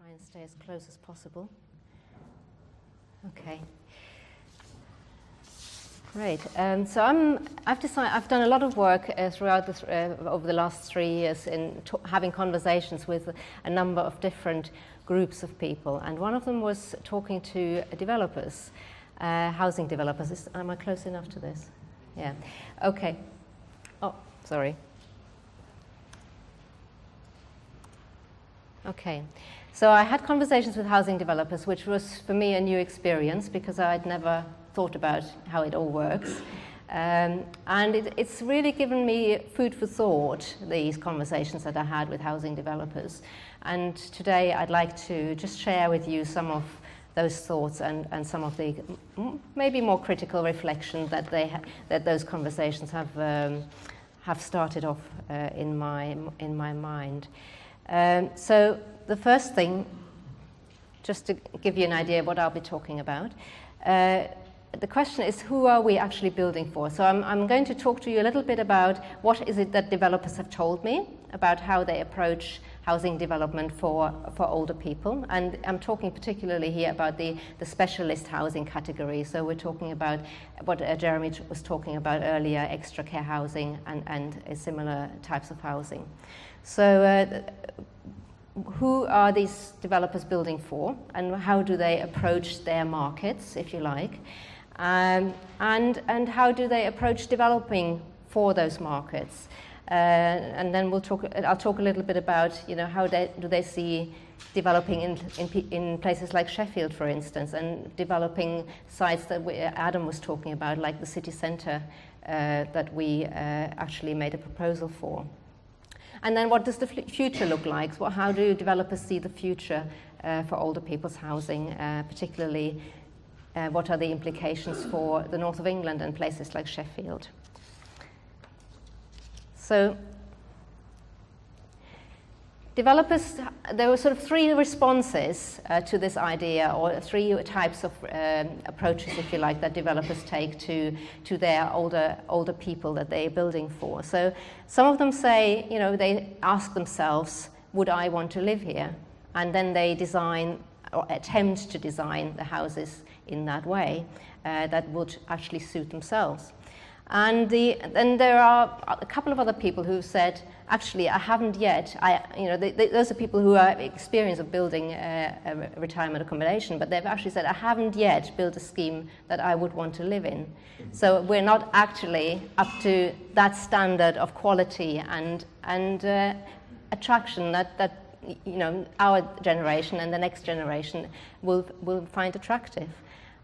try and stay as close as possible. Okay. Great. So I've done a lot of work throughout this, over the last 3 years in having conversations with a number of different groups of people, and one of them was talking to developers, housing developers. Am I close enough to this? Yeah. Okay. Oh, sorry. Okay. So I had conversations with housing developers, which was for me a new experience because I'd never thought about how it all works. And it's really given me food for thought, these conversations that I had with housing developers. And today I'd like to just share with you some of those thoughts and some of the maybe more critical reflection that that those conversations have started off in my mind. So the first thing, just to give you an idea of what I'll be talking about, the question is, who are we actually building for? So I'm going to talk to you a little bit about what is it that developers have told me about how they approach housing development for older people. And I'm talking particularly here about the specialist housing category. So we're talking about what Jeremy was talking about earlier, extra care housing and similar types of housing. So who are these developers building for, and how do they approach their markets, if you like? And how do they approach developing for those markets? And then I'll talk a little bit about, how do they see developing in places like Sheffield, for instance, and developing sites that Adam was talking about, like the city centre that we actually made a proposal for. And then what does the future look like? Well, how do developers see the future for older people's housing, particularly what are the implications for the north of England and places like Sheffield? So developers, there were sort of three responses to this idea, or three types of approaches, if you like, that developers take to their older people that they're building for. So some of them say, they ask themselves, would I want to live here? And then they design or attempt to design the houses in that way that would actually suit themselves. And then there are a couple of other people who said, actually, I haven't yet. Those are people who have experience of building a retirement accommodation, but they've actually said, I haven't yet built a scheme that I would want to live in. So we're not actually up to that standard of quality and attraction that our generation and the next generation will find attractive.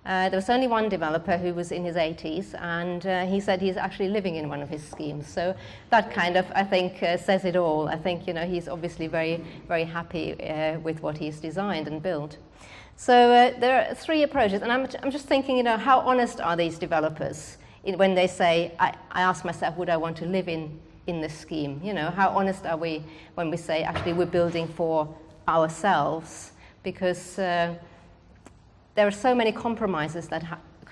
There was only one developer who was in his 80s, and he said he's actually living in one of his schemes. So that kind of, I think, says it all. I think, he's obviously very, very happy with what he's designed and built. So there are three approaches, and I'm just thinking, how honest are these developers when they say, I ask myself, would I want to live in this scheme? How honest are we when we say, actually, we're building for ourselves? Because there are so many compromises that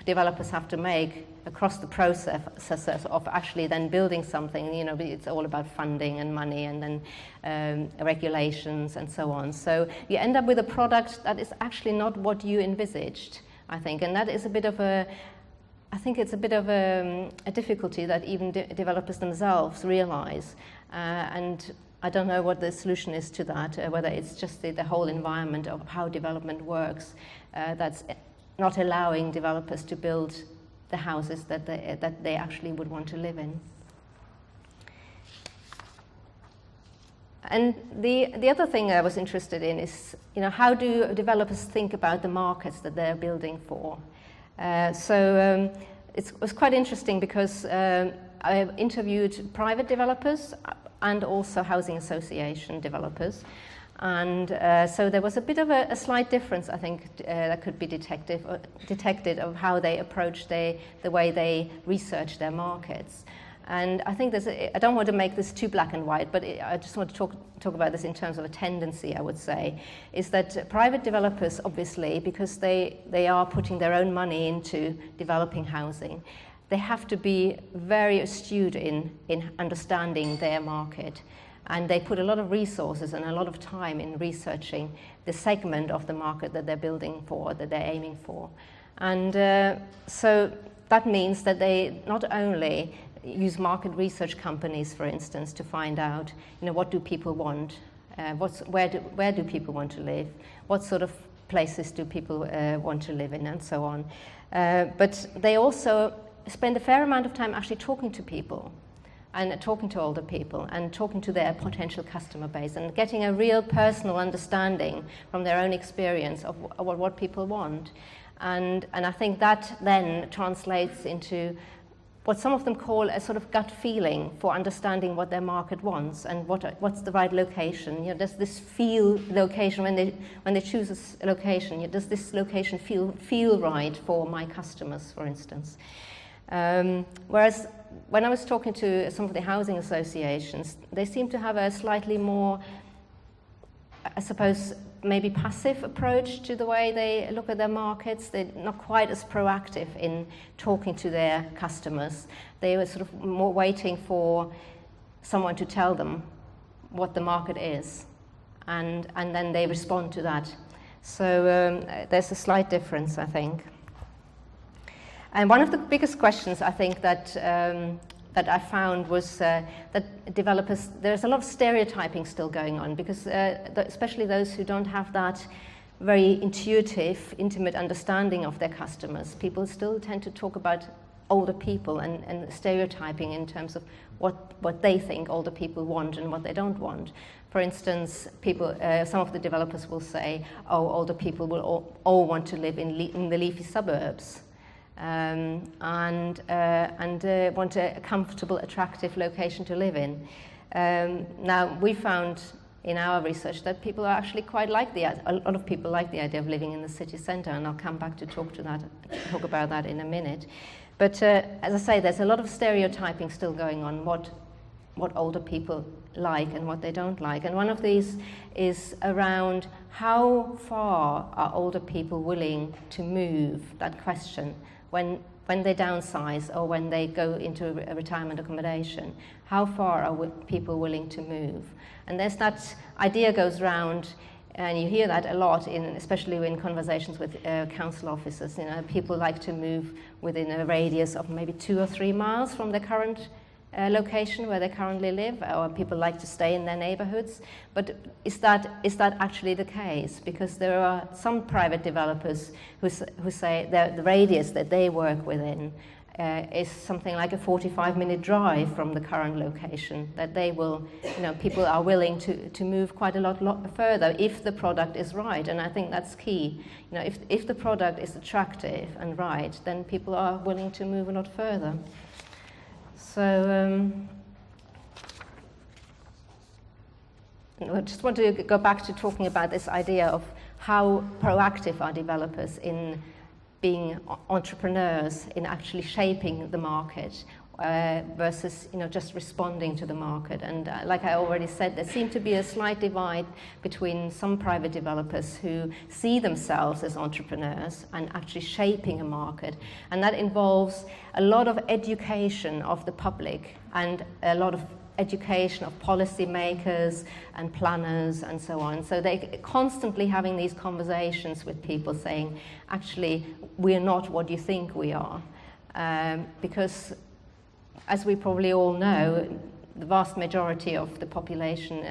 developers have to make across the process of actually then building something. It's all about funding and money and then regulations and so on. So you end up with a product that is actually not what you envisaged, I think. And that is a bit of a difficulty that even developers themselves realize. And I don't know what the solution is to that, whether it's just the whole environment of how development works that's not allowing developers to build the houses that they actually would want to live in. And the other thing I was interested in is, how do developers think about the markets that they're building for? It was quite interesting because I interviewed private developers and also housing association developers. And so there was a bit of a slight difference, I think, that could be detected of how they approach the way they research their markets. And I think I don't want to make this too black and white, but I just want to talk about this in terms of a tendency, I would say, is that private developers, obviously, because they are putting their own money into developing housing, they have to be very astute in understanding their market. And they put a lot of resources and a lot of time in researching the segment of the market that they're building for, that they're aiming for. And so that means that they not only use market research companies, for instance, to find out, what do people want, where do people want to live, what sort of places do people want to live in, and so on. But they also spend a fair amount of time actually talking to people, and talking to older people, and talking to their potential customer base, and getting a real personal understanding from their own experience of what people want. And I think that then translates into what some of them call a sort of gut feeling for understanding what their market wants and what's the right location. Does this feel location when they choose a location? Does this location feel right for my customers, for instance? Whereas when I was talking to some of the housing associations, they seem to have a slightly more, I suppose, maybe passive approach to the way they look at their markets. They're not quite as proactive in talking to their customers. They were sort of more waiting for someone to tell them what the market is, and then they respond to that. So there's a slight difference, I think. And one of the biggest questions, I think, that I found was that developers, there's a lot of stereotyping still going on, because especially those who don't have that very intuitive, intimate understanding of their customers, people still tend to talk about older people and stereotyping in terms of what they think older people want and what they don't want. For instance, some of the developers will say, oh, older people will all want to live in the leafy suburbs. And want a comfortable, attractive location to live in. Now, we found in our research that people are actually a lot of people like the idea of living in the city centre, and I'll come back to talk about that in a minute. But as I say, there's a lot of stereotyping still going on, what older people like and what they don't like. And one of these is around how far are older people willing to move, that question, when they downsize or when they go into a retirement accommodation. How far are people willing to move? And there's that idea goes around, and you hear that a lot, especially in conversations with council officers. People like to move within a radius of maybe 2 or 3 miles from their current location where they currently live, or people like to stay in their neighborhoods. But is that actually the case? Because there are some private developers who say the radius that they work within is something like a 45-minute drive from the current location, that they will, people are willing to move quite a lot further if the product is right. And I think that's key. If the product is attractive and right, then people are willing to move a lot further. So I just want to go back to talking about this idea of how proactive are developers in being entrepreneurs, in actually shaping the market versus just responding to the market. And like I already said, there seems to be a slight divide between some private developers who see themselves as entrepreneurs and actually shaping a market. And that involves a lot of education of the public and a lot of education of policymakers and planners and so on. So they're constantly having these conversations with people saying, actually, we're not what you think we are. Because as we probably all know, the vast majority of the population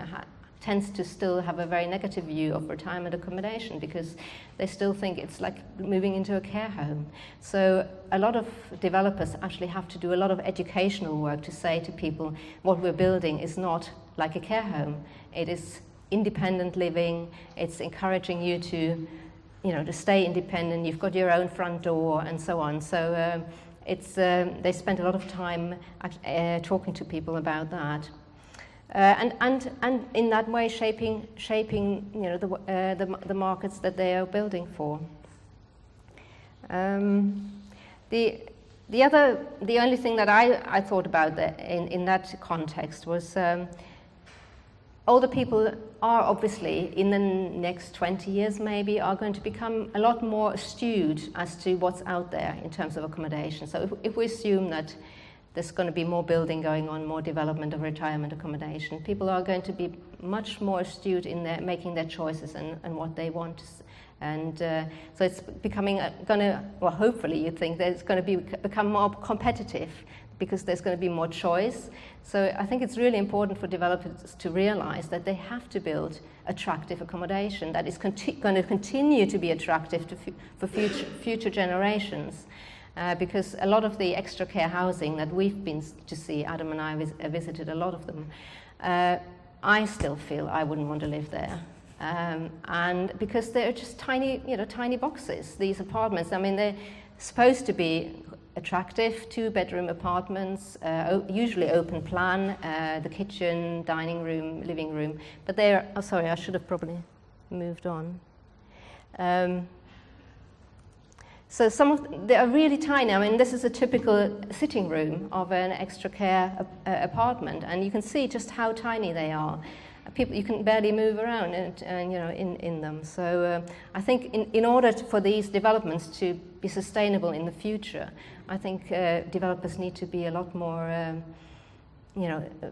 tends to still have a very negative view of retirement accommodation, because they still think it's like moving into a care home. So a lot of developers actually have to do a lot of educational work to say to people, what we're building is not like a care home. It is independent living. It's encouraging you to stay independent. You've got your own front door and so on. So they spend a lot of time talking to people about that. And in that way shaping the markets that they are building for. The only thing that I thought about in that context was older people are obviously in the next 20 years maybe are going to become a lot more astute as to what's out there in terms of accommodation. So if we assume that there's going to be more building going on, more development of retirement accommodation. People are going to be much more astute in making their choices and what they want. And so it's becoming well, hopefully you think that it's going to become more competitive because there's going to be more choice. So I think it's really important for developers to realize that they have to build attractive accommodation that is going to continue to be attractive for future generations. Because a lot of the extra care housing that we've been to see, Adam and I visited a lot of them, I still feel I wouldn't want to live there. And because they're just tiny, tiny boxes, these apartments. I mean, they're supposed to be attractive, 2-bedroom apartments, usually open plan, the kitchen, dining room, living room. But they're, oh sorry, I should have probably moved on. So they are really tiny. I mean, this is a typical sitting room of an extra care apartment, and you can see just how tiny they are. You can barely move around in them. So I think in order for these developments to be sustainable in the future, I think developers need to be a lot more,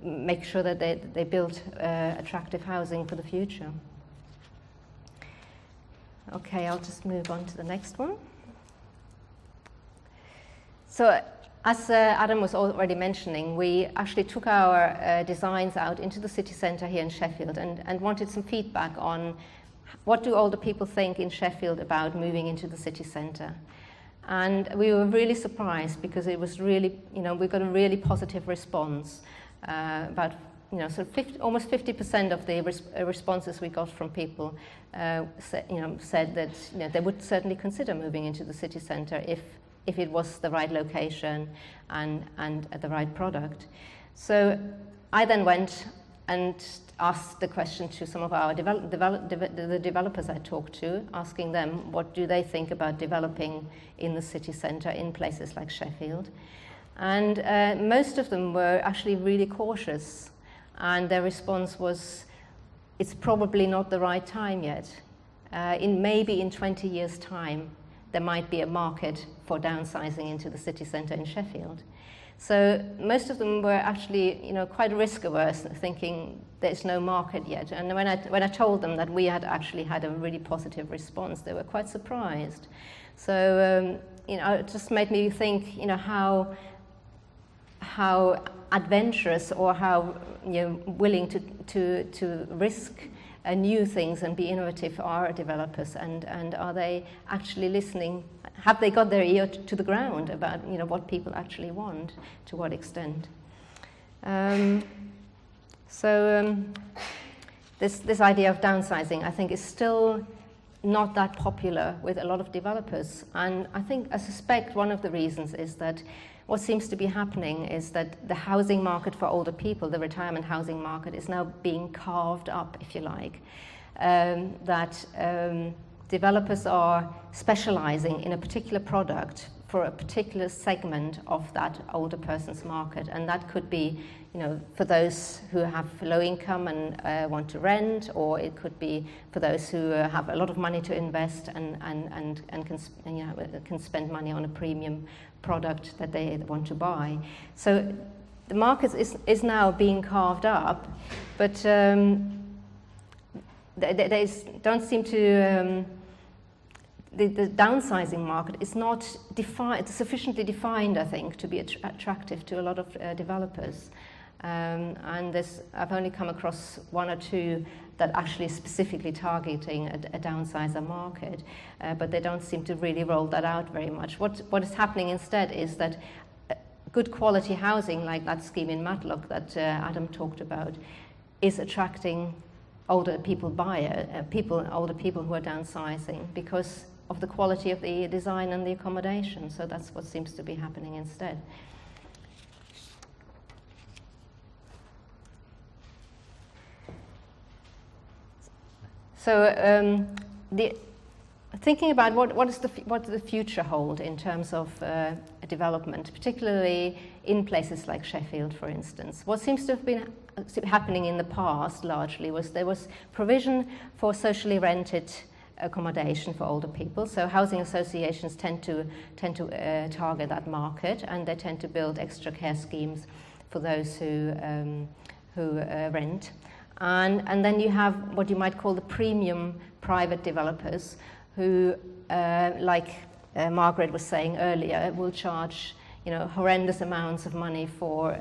make sure that they build attractive housing for the future. Okay, I'll just move on to the next one. So, as Adam was already mentioning, we actually took our designs out into the city centre here in Sheffield and wanted some feedback on what do older people think in Sheffield about moving into the city centre. And we were really surprised because it was really, we got a really positive response. About, almost 50% of the responses we got from people said that they would certainly consider moving into the city centre if it was the right location and the right product. So I then went and asked the question to some of our the developers I talked to, asking them what do they think about developing in the city centre in places like Sheffield. And most of them were actually really cautious, and their response was, it's probably not the right time yet. Maybe in 20 years' time, there might be a market for downsizing into the city centre in Sheffield. So most of them were actually, quite risk averse, thinking there's no market yet. And when I told them that we had actually had a really positive response, they were quite surprised. So it just made me think, how adventurous or how willing to risk new things and be innovative are developers, and are they actually listening? Have they got their ear to the ground about what people actually want, to what extent? This idea of downsizing, I think, is still not that popular with a lot of developers, and I suspect one of the reasons is that what seems to be happening is that the housing market for older people, the retirement housing market, is now being carved up, if you like. Developers are specializing in a particular product for a particular segment of that older person's market, and that could be, for those who have low income and want to rent, or it could be for those who have a lot of money to invest and can spend money on a premium product that they want to buy. So the market is now being carved up, but they don't seem to. The downsizing market is not sufficiently defined, I think, to be attractive to a lot of developers. And I've only come across one or two that actually specifically targeting a downsizer market, but they don't seem to really roll that out very much. What is happening instead is that good quality housing, like that scheme in Matlock that Adam talked about, is attracting older people older people who are downsizing because of the quality of the design and the accommodation. So that's what seems to be happening instead. So thinking about what does the future hold in terms of development, particularly in places like Sheffield, for instance. What seems to have been happening in the past largely was there was provision for socially rented accommodation for older people. So housing associations tend to target that market, and they tend to build extra care schemes for those who rent. And then you have what you might call the premium private developers who, like Margaret was saying earlier, will charge horrendous amounts of money for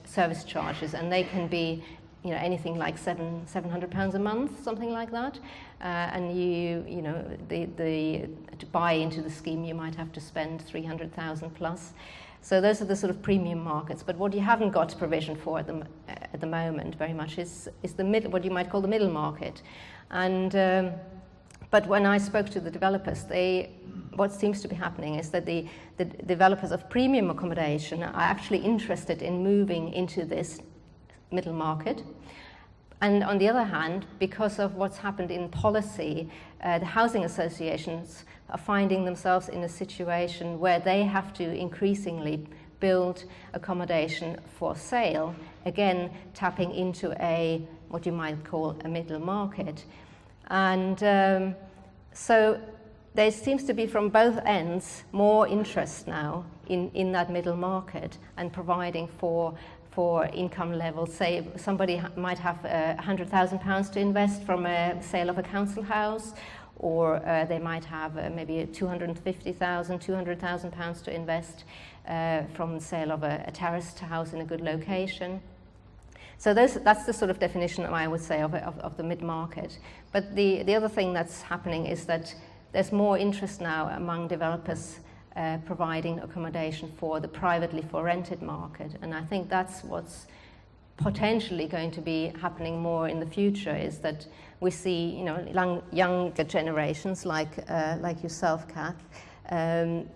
service charges, and they can be anything like £700 a month, something like that. And to buy into the scheme, you might have to spend 300,000 plus. So those are the sort of premium markets. But what you haven't got provision for at the moment very much is the middle, what you might call the middle market. And but when I spoke to the developers, what seems to be happening is that the developers of premium accommodation are actually interested in moving into this middle market. And on the other hand, because of what's happened in policy, the housing associations are finding themselves in a situation where they have to increasingly build accommodation for sale, again tapping into what you might call a middle market. And so there seems to be from both ends more interest now in that middle market and providing for income levels. Say somebody might have £100,000 to invest from a sale of a council house, or they might have maybe £250,000 to invest from the sale of a terraced house in a good location. So that's the sort of definition I would say of the mid-market. But the other thing that's happening is that there's more interest now among developers providing accommodation for the privately for rented market. And I think that's what's potentially going to be happening more in the future, is that we see younger generations like yourself, Kath, who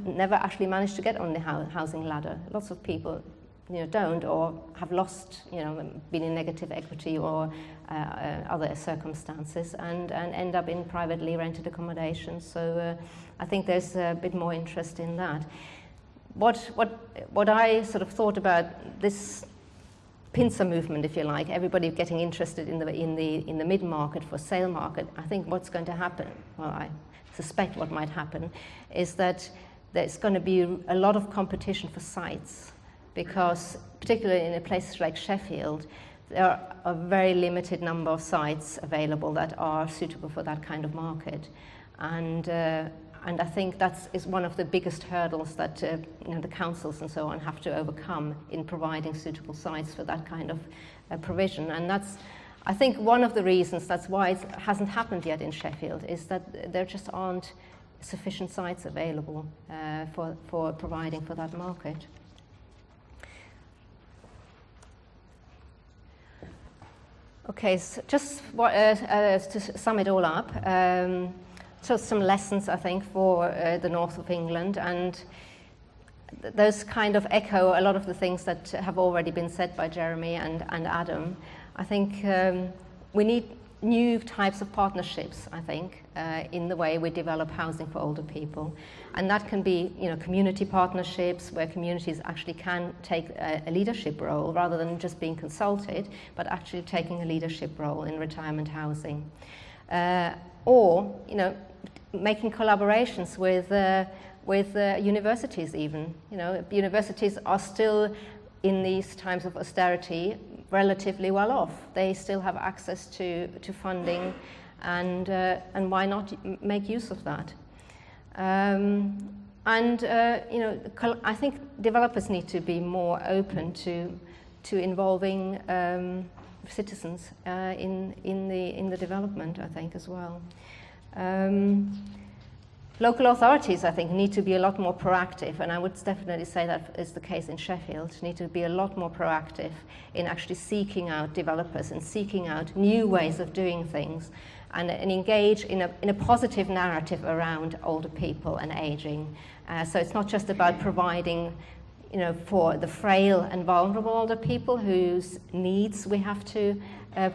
never actually managed to get on the housing ladder. Lots of people don't, or have lost, been in negative equity or other circumstances, and end up in privately rented accommodation. So I think there's a bit more interest in that. What I sort of thought about this pincer movement, if you like, everybody getting interested in the mid market for sale market, I think what's going to happen, well, I suspect what might happen, is that there's going to be a lot of competition for sites. Because particularly in a place like Sheffield, there are a very limited number of sites available that are suitable for that kind of market, and I think that is one of the biggest hurdles that the councils and so on have to overcome in providing suitable sites for that kind of provision. And that's, I think, one of the reasons that's why it hasn't happened yet in Sheffield, is that there just aren't sufficient sites available for providing for that market. Okay, so just to sum it all up, so some lessons, I think, for the north of England, and those kind of echo a lot of the things that have already been said by Jeremy and Adam. I think we need new types of partnerships, I think, in the way we develop housing for older people. And that can be, community partnerships where communities actually can take a leadership role rather than just being consulted, but actually taking a leadership role in retirement housing. Or, making collaborations with universities even. Universities are still, in these times of austerity, relatively well off. They still have access to funding, and why not make use of that? I think developers need to be more open to involving citizens in the development, I think, as well. Local authorities, I think, need to be a lot more proactive, and I would definitely say that is the case in Sheffield. Need to be a lot more proactive in actually seeking out developers and seeking out new ways of doing things, and engage in a positive narrative around older people and aging. So it's not just about providing, for the frail and vulnerable older people whose needs we have to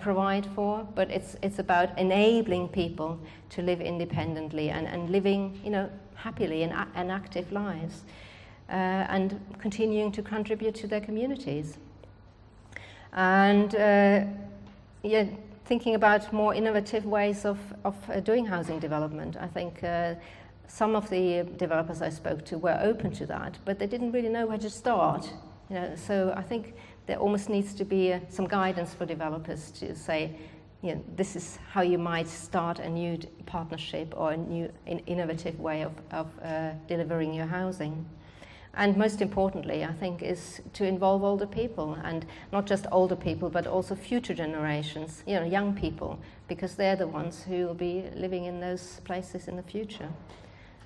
provide for, but it's about enabling people to live independently and living, happily and active lives, and continuing to contribute to their communities. And thinking about more innovative ways of doing housing development. I think some of the developers I spoke to were open to that, but they didn't really know where to start. So I think there almost needs to be some guidance for developers to say, this is how you might start a new partnership or a new innovative way of delivering your housing. And most importantly, I think, is to involve older people, and not just older people, but also future generations, young people, because they're the ones who will be living in those places in the future.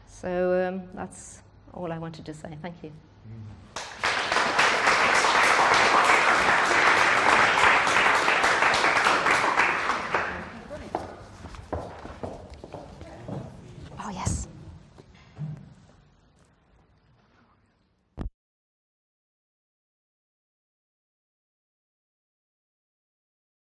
So that's all I wanted to say. Thank you. Oh, yes.